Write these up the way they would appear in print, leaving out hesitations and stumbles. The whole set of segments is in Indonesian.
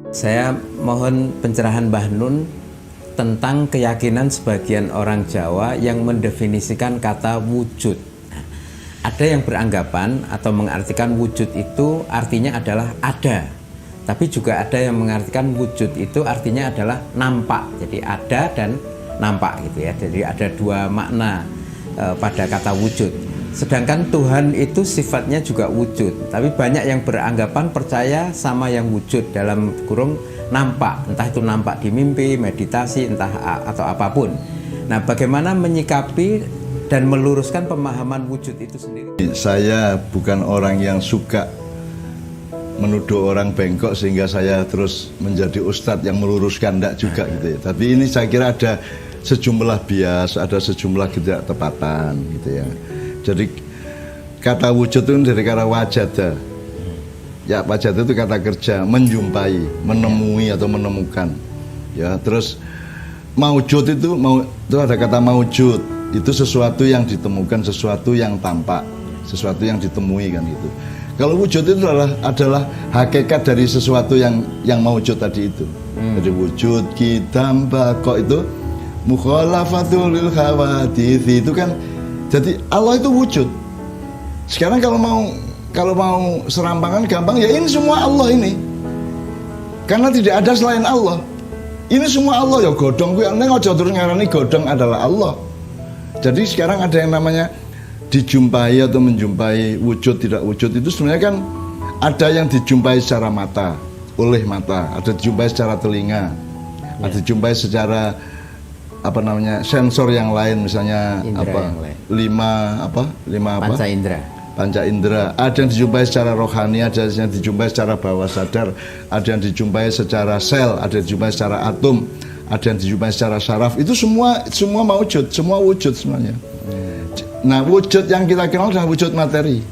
Saya mohon pencerahan Mbah Nun tentang keyakinan sebagian orang Jawa yang mendefinisikan kata wujud. Nah, ada yang beranggapan atau mengartikan wujud itu artinya adalah ada, tapi juga ada yang mengartikan wujud itu artinya adalah nampak. Jadi ada dan nampak gitu ya. Jadi ada dua makna pada kata wujud. Sedangkan Tuhan itu sifatnya juga wujud, tapi banyak yang beranggapan percaya sama yang wujud dalam kurung nampak, entah itu nampak di mimpi, meditasi, entah atau apapun. Nah, bagaimana menyikapi dan meluruskan pemahaman wujud itu sendiri? Saya bukan orang yang suka menuduh orang bengkok sehingga saya terus menjadi ustadz yang meluruskan, enggak juga gitu ya. Tapi ini saya kira ada sejumlah bias, ada sejumlah ketidaktepatan gitu ya. Jadi kata wujud itu dari kata wajada. Ya, wajada itu kata kerja, menjumpai, menemui atau menemukan. Ya, terus maujud itu ada kata maujud. Itu sesuatu yang ditemukan, sesuatu yang tampak, sesuatu yang ditemui kan gitu. Kalau wujud itu adalah hakikat dari sesuatu yang maujud tadi itu. Jadi wujud kita kok itu mukhalafatul lil khawadits itu kan. Jadi Allah itu wujud. Sekarang kalau mau serampangan gampang, ya ini semua Allah ini. Karena tidak ada selain Allah. Ini semua Allah ya godhong kuwi nek aja terus ngarani godhong adalah Allah. Jadi sekarang ada yang namanya dijumpai atau menjumpai wujud tidak wujud itu sebenarnya kan ada yang dijumpai secara mata, oleh mata, ada dijumpai secara telinga, ada dijumpai secara sensor yang lain misalnya Indra lima panca indera, ada yang dijumpai secara rohani, ada yang dijumpai secara bawah sadar, ada yang dijumpai secara sel, ada yang dijumpai secara atom, ada yang dijumpai secara saraf. Itu semua maujud, semua wujud sebenarnya. Nah, wujud yang kita kenal adalah wujud materi.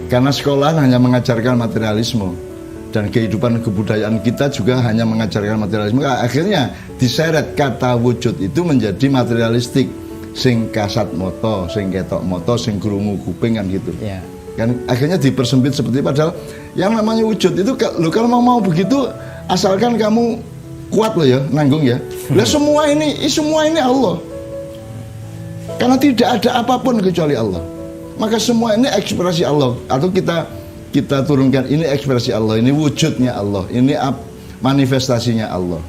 Karena sekolah hanya mengajarkan materialisme. Dan kehidupan kebudayaan kita juga hanya mengajarkan materialisme. Akhirnya diseret kata wujud itu menjadi materialistik, sing kasat moto, sing ketok moto, sing krungu kuping kan gitu. Yeah. Kan akhirnya dipersempit seperti padahal yang namanya wujud itu kalau mau begitu asalkan kamu kuat loh ya, nanggung ya. Lah semua ini Allah. Karena tidak ada apapun kecuali Allah. Maka semua ini ekspresi Allah atau kita turunkan ini ekspresi Allah, ini wujudnya Allah, ini manifestasinya Allah.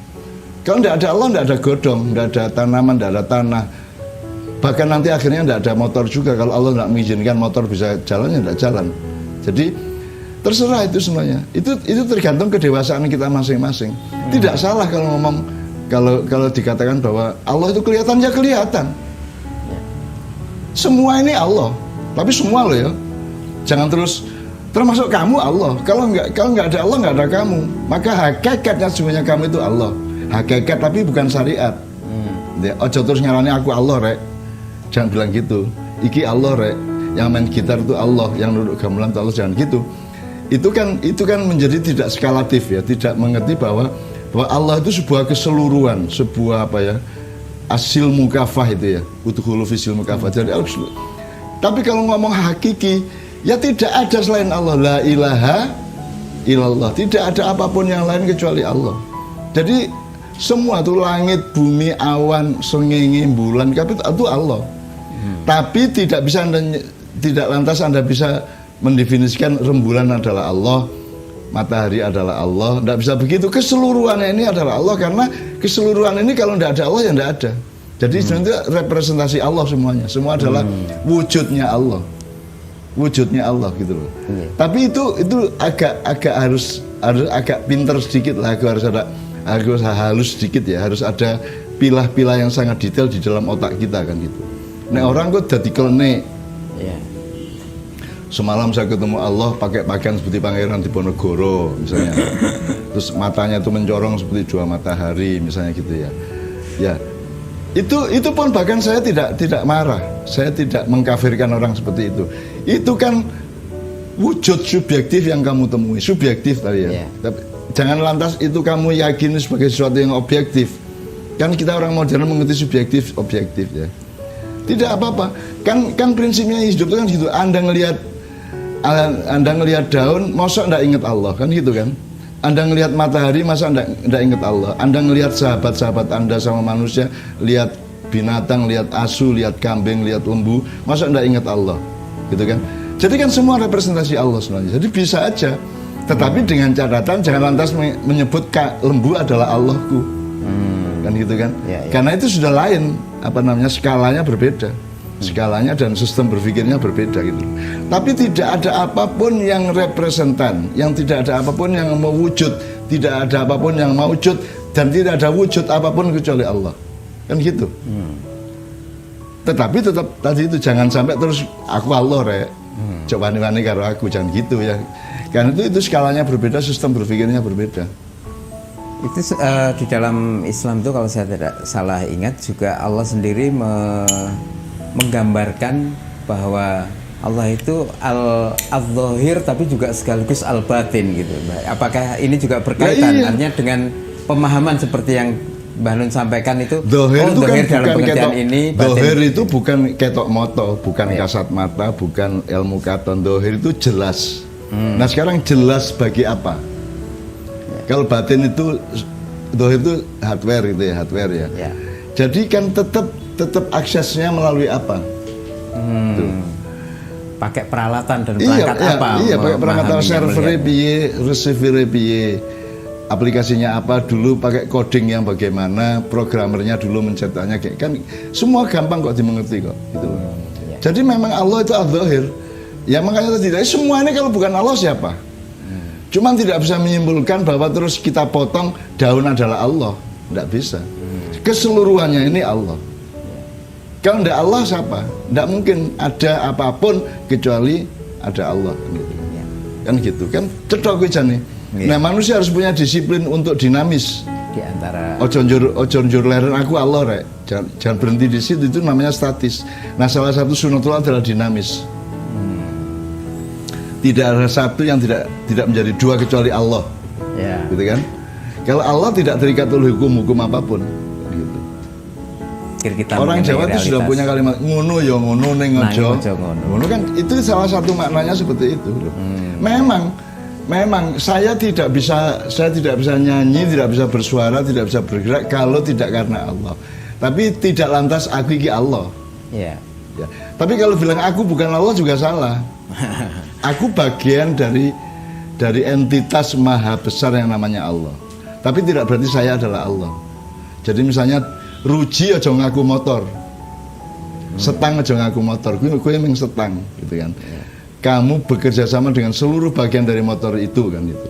Kalau tidak ada Allah, tidak ada godong, tidak ada tanaman, tidak ada tanah. Bahkan nanti akhirnya tidak ada motor juga. Kalau Allah tidak mengizinkan motor bisa jalan, ya tidak jalan. Jadi terserah itu semuanya. Itu tergantung kedewasaan kita masing-masing. Tidak salah kalau ngomong kalau dikatakan bahwa Allah itu kelihatan, ya kelihatan. Semua ini Allah, tapi semua loh ya. Jangan termasuk kamu Allah. Kalau nggak ada Allah, nggak ada kamu. Maka hakikatnya sebenarnya kamu itu Allah. Hakikat tapi bukan syariat. Ojo terus ngarani aku Allah rek. Jangan bilang gitu. Iki Allah rek. Yang main gitar itu Allah, yang duduk gamelan itu Allah, jangan gitu. Itu kan menjadi tidak skalatif ya, tidak mengerti bahwa Allah itu sebuah keseluruhan, sebuah asil mukafah itu ya. Udkhulu fisil mukafah. Jadi tapi kalau ngomong hakiki, ya tidak ada selain Allah. La ilaha illallah. Tidak ada apapun yang lain kecuali Allah. Jadi semua itu langit, bumi, awan, srengenge, bulan, itu Allah. Tapi tidak lantas Anda bisa mendefinisikan rembulan adalah Allah, matahari adalah Allah. Tidak bisa begitu. Keseluruhannya ini adalah Allah karena keseluruhan ini kalau tidak ada Allah ya tidak ada. Jadi sebenarnya representasi Allah semuanya. Semua adalah wujudnya Allah. Wujudnya Allah gitu loh. Tapi itu harus agak pinter sedikit lah, harus halus sedikit ya, harus ada pilah-pilah yang sangat detail di dalam otak kita kan gitu. Nek orang kok dadi klenik. Semalam saya ketemu Allah pakai pakaian seperti Pangeran Diponegoro misalnya. Terus matanya itu mencorong seperti dua matahari misalnya gitu ya. Ya. Itu pun bahkan saya tidak marah. Saya tidak mengkafirkan orang seperti itu. Itu kan wujud subjektif yang kamu temui, subjektif tadi ya. Tapi jangan lantas itu kamu yakini sebagai sesuatu yang objektif. Kan kita orang modern mengerti subjektif, objektif ya. Tidak apa-apa. Kan prinsipnya hidup itu kan gitu. Anda ngelihat daun, mosok ndak ingat Allah kan gitu kan. Anda ngelihat matahari, masa Anda ingat Allah? Anda ngelihat sahabat-sahabat Anda sama manusia, lihat binatang, lihat asu, lihat kambing, lihat lembu, masa Anda ingat Allah? Gitu kan? Jadi kan semua representasi Allah sebenarnya. Jadi bisa aja. Tetapi dengan catatan jangan lantas menyebut lembu adalah Allahku. Kan gitu kan? Ya. Karena itu sudah lain, skalanya berbeda. Skalanya dan sistem berpikirnya berbeda gitu. Tapi tidak ada apapun yang representan, yang tidak ada apapun yang mewujud, tidak ada apapun yang mewujud, dan tidak ada wujud apapun kecuali Allah. Kan gitu. Tetapi tetap tadi itu jangan sampai terus aku Allah rek. Coba wani karo aku, jangan gitu ya. Karena itu skalanya berbeda, sistem berpikirnya berbeda. Itu di dalam Islam itu kalau saya tidak salah ingat juga Allah sendiri menggambarkan bahwa Allah itu al-zahir tapi juga sekaligus al-batin gitu. Apakah ini juga berkaitan iya. artinya dengan pemahaman seperti yang Mbah Nun sampaikan itu? Dohir itu dohir kan dalam bukan pengertian ketok, ini. dohir batin. itu bukan ketok moto, bukan kasat mata, bukan ilmu katon. Dohir itu jelas. Nah sekarang jelas bagi apa? Kalau batin itu, dohir itu hardware gitu ya, hardware ya. Jadi kan tetap aksesnya melalui apa? Pakai peralatan dan perangkat apa? Iya, pakai perangkat server piye, receiver piye, aplikasinya apa dulu, pakai coding yang bagaimana, programmernya dulu mencetaknya kayak kan semua gampang kok dimengerti kok gitu. Jadi memang Allah itu al-zahir. Ya makanya tidak semua ini kalau bukan Allah siapa? Cuman tidak bisa menyimpulkan bahwa terus kita potong daun adalah Allah, tidak bisa. Keseluruhannya ini Allah. Kalau tidak Allah siapa? Tidak mungkin ada apapun kecuali ada Allah. Gitu. Kan gitu kan cetok aja nih. Nah manusia harus punya disiplin untuk dinamis. Di antara ojo njur leren aku Allah rek. Jangan berhenti di situ, itu namanya statis. Nah salah satu sunatullah adalah dinamis. Tidak ada satu yang tidak menjadi dua kecuali Allah. Gitu kan? Kalau Allah tidak terikat oleh hukum apapun. Gitu. Kita orang Jawa itu sudah punya kalimat ngono ya ngono ning aja. Ngono kan itu salah satu maknanya seperti itu. Memang saya tidak bisa nyanyi, tidak bisa bersuara, tidak bisa bergerak kalau tidak karena Allah. Tapi tidak lantas aku iki Allah. Ya. Tapi kalau bilang aku bukan Allah juga salah. Aku bagian dari entitas maha besar yang namanya Allah. Tapi tidak berarti saya adalah Allah. Jadi misalnya ruji aja ngaku motor, setang aja ngaku motor, gue emang setang, gitu kan. Kamu bekerja sama dengan seluruh bagian dari motor itu kan itu.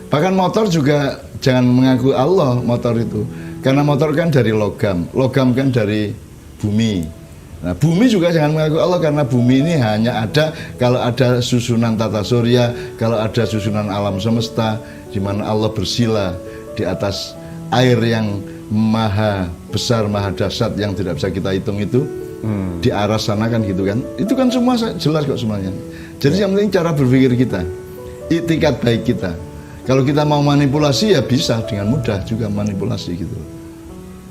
Bahkan motor juga jangan mengaku Allah motor itu, karena motor kan dari logam kan dari bumi. Nah bumi juga jangan mengaku Allah karena bumi ini hanya ada kalau ada susunan tata surya, kalau ada susunan alam semesta, di mana Allah bersila di atas air yang maha besar, maha dahsyat yang tidak bisa kita hitung itu di arah sana kan gitu kan. Itu kan semua jelas kok semuanya. Jadi yang penting cara berpikir kita, itikat baik kita. Kalau kita mau manipulasi ya bisa dengan mudah juga manipulasi gitu.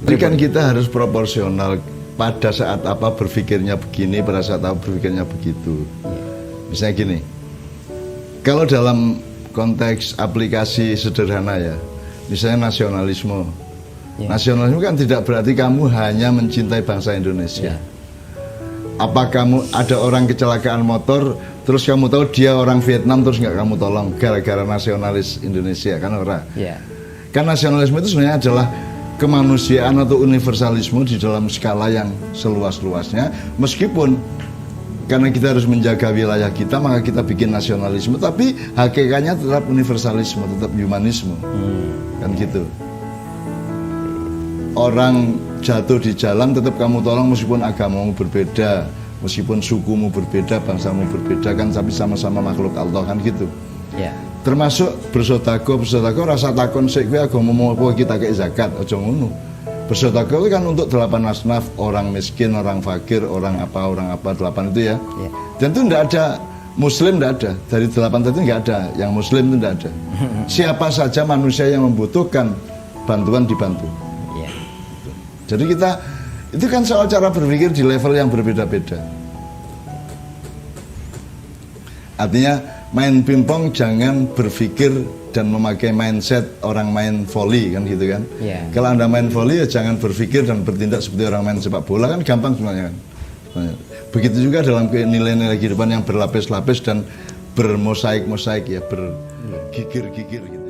Jadi kan kita harus proporsional. Pada saat apa berpikirnya begini, pada saat apa berpikirnya begitu. Misalnya gini, kalau dalam konteks aplikasi sederhana ya, misalnya nasionalisme. Nasionalisme kan tidak berarti kamu hanya mencintai bangsa Indonesia. Apa kamu ada orang kecelakaan motor, terus kamu tahu dia orang Vietnam, terus nggak kamu tolong gara-gara nasionalis Indonesia, kan ora? Kan nasionalisme itu sebenarnya adalah kemanusiaan atau universalisme di dalam skala yang seluas-luasnya, meskipun karena kita harus menjaga wilayah kita maka kita bikin nasionalisme, tapi hakikatnya tetap universalisme, tetap humanisme. Kan gitu. Orang jatuh di jalan tetap kamu tolong meskipun agamamu berbeda, meskipun sukumu berbeda, bangsamu berbeda, kan tapi sama-sama makhluk Allah kan gitu. Termasuk bersedekah rasa takon sik kowe agama apa kita kei zakat aja ngono. Bersedekah kan untuk 8 asnaf, orang miskin, orang fakir, orang apa 8 itu ya. Dan itu enggak ada muslim, enggak ada. Dari 8 tadi enggak ada yang muslim, itu enggak ada. Siapa saja manusia yang membutuhkan bantuan dibantu. Jadi kita itu kan soal cara berpikir di level yang berbeda-beda. Artinya main pingpong jangan berpikir dan memakai mindset orang main volley kan gitu kan. Iya. Kalau Anda main volley ya jangan berpikir dan bertindak seperti orang main sepak bola, kan gampang sebenarnya kan. Begitu juga dalam nilai-nilai kehidupan yang berlapis-lapis dan bermosaik-mosaik ya, bergigir-gigir gitu.